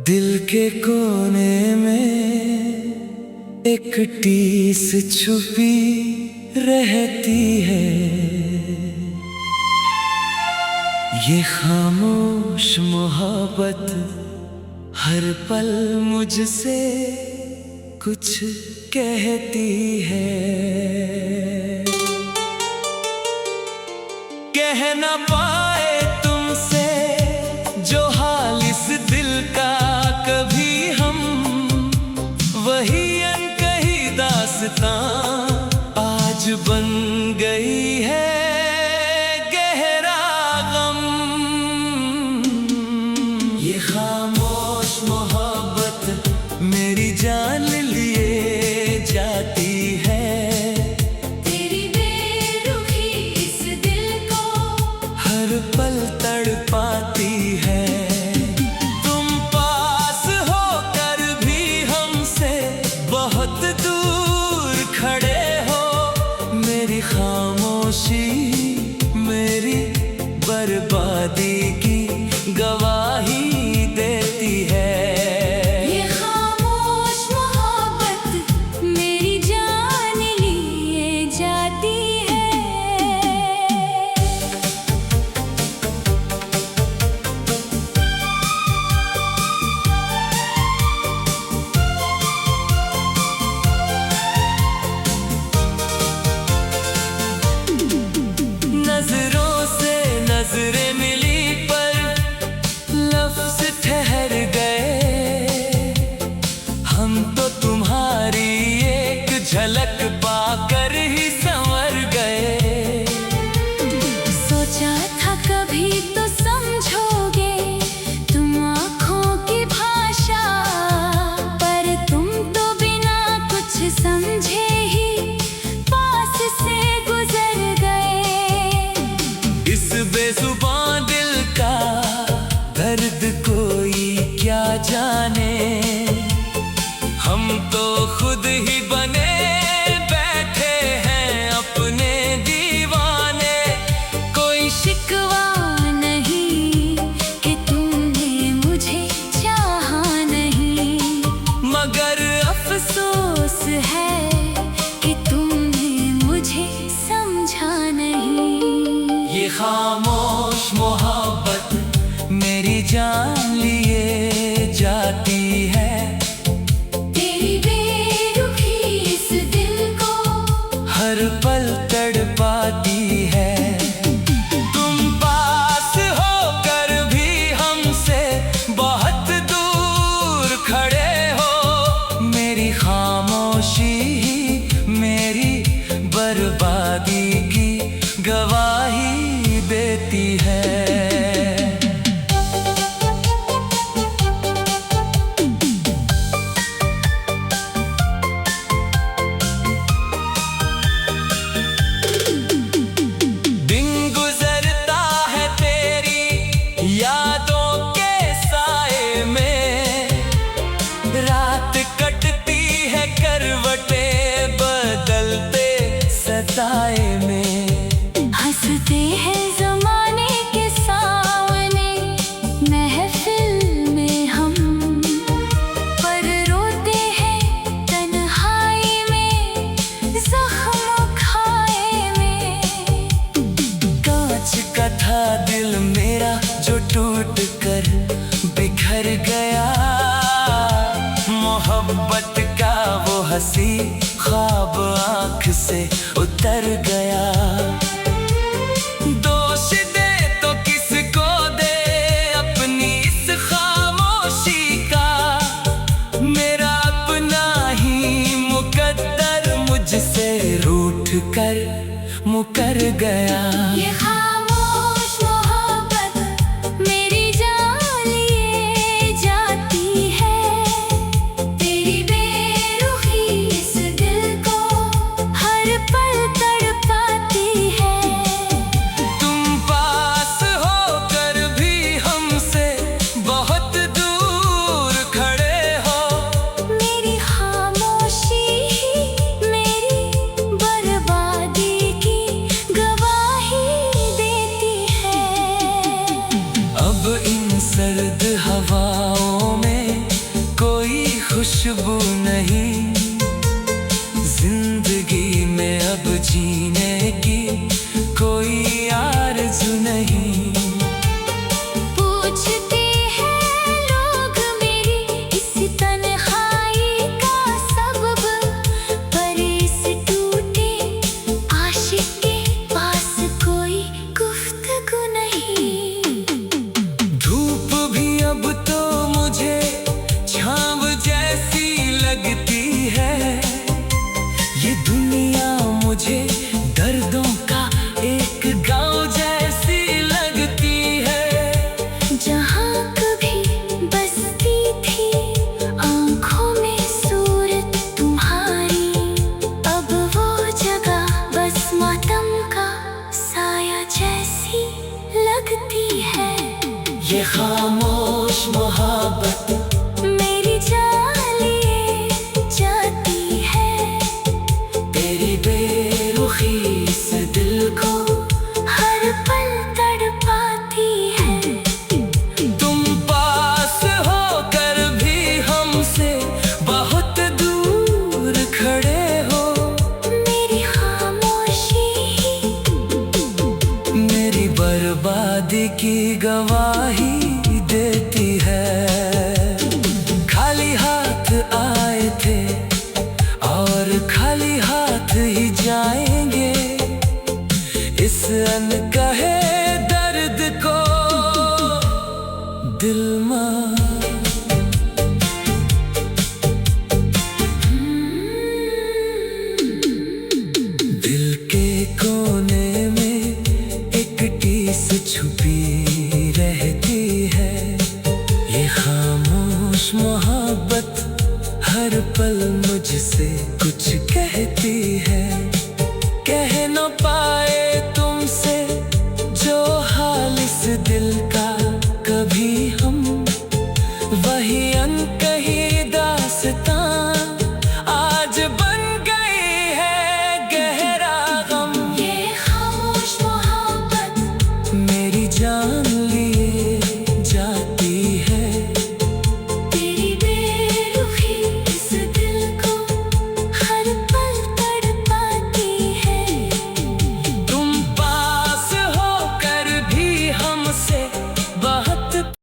दिल के कोने में एक टीस छुपी रहती है। ये खामोश मोहब्बत हर पल मुझसे कुछ कहती है। कह न पाए तुमसे जो हाल इस दिल का कभी हम, वही अनकही दास्तां आज बन गई है गहरा गम। ये खामोश मोहब्बत मेरी जान लिए जाती है। तेरी बेरुखी इस दिल को हर पल तड़पाती है। तुम पास होकर भी हमसे बहुत दूर खड़े हो। मेरी खामोशी मेरी बर्बादी की गवाही देती है। ये खामोश मोहब्बत मेरी जान लिए जाती है। नजरों से नजरें मिली पर लफ्ज ठहर गए। हम तो तुम्हारी एक झलक पाकर ही संवर गए। सोचा था कभी तो समझोगे तुम आँखों की भाषा, पर तुम तो बिना कुछ समझे ही पास से गुजर गए। इस बेजुबान दिल का दर्द कोई क्या जाने। हम तो खुद ही बने बैठे हैं अपने दीवाने। कोई शिकवा नहीं कि तुमने मुझे चाहा नहीं, मगर अफसोस है कि तुमने मुझे समझा नहीं। ये खामोश मोहब्बत मेरी जान लिए जाती है। तेरी बेरुखी इस दिल को हर पल तड़पाती है। तुम पास होकर भी हमसे बहुत दूर खड़े हो। मेरी खामोशी ही मेरी बर्बादी की गवाही देती है। दिन गुजरता है तेरी यादों के साए में। रात कटती है करवटें बदलते सताए में। हंसते हैं जमाने के सामने महफिल में हम, पर रोते हैं तन्हाई में जख्म खाए में। कांच का था दिल मेरा जो टूट कर बिखर गया। मोहब्बत का वो हंसी ख्वाब आँख से उतर गया। दोष दे तो किसको दे अपनी इस खामोशी का। मेरा अपना ही मुकद्दर मुझसे रूठ कर मुकर गया। ये खामोश मोहब्बत मेरी जान लिए जाती है। तेरी बेरुखी इस दिल को हर पल तड़पाती है। तुम पास होकर भी हमसे बहुत दूर सर्द हवाओं में कोई खुशबू नहीं, जिंदगी में अब जीने की कोई आरज़ू नहीं। पूछते हैं लोग मेरी इस तन्हाई का सबब, पर इस टूटे आशिक के पास कोई गुफ्तगू नहीं। धूप भी अब तो मुझे छाँव जैसी लगती है, ये दुनिया मुझे दर्दों का एक गाँव जैसी लगती है। जहाँ कभी बसती थी आँखों में सूरत तुम्हारी, अब वो जगह बस मातम का साया जैसी लगती है। ये खामोश मोहब्बत मेरी जान लिए जाती है, तेरी बेरुखी इस दिल को हर पल तड़पाती है। तुम पास होकर भी हमसे बहुत दूर खड़े हो, मेरी खामोशी ही मेरी बर्बादी की गवाही देती है। खाली हाथ आए थे और खाली हाथ ही जाएंगे, इस अनकहे दर्द को दिल मां। दिल के कोने में एक टीस छुपी रहती है, ये खामोश मोहब्बत हर पल मुझसे कुछ कहती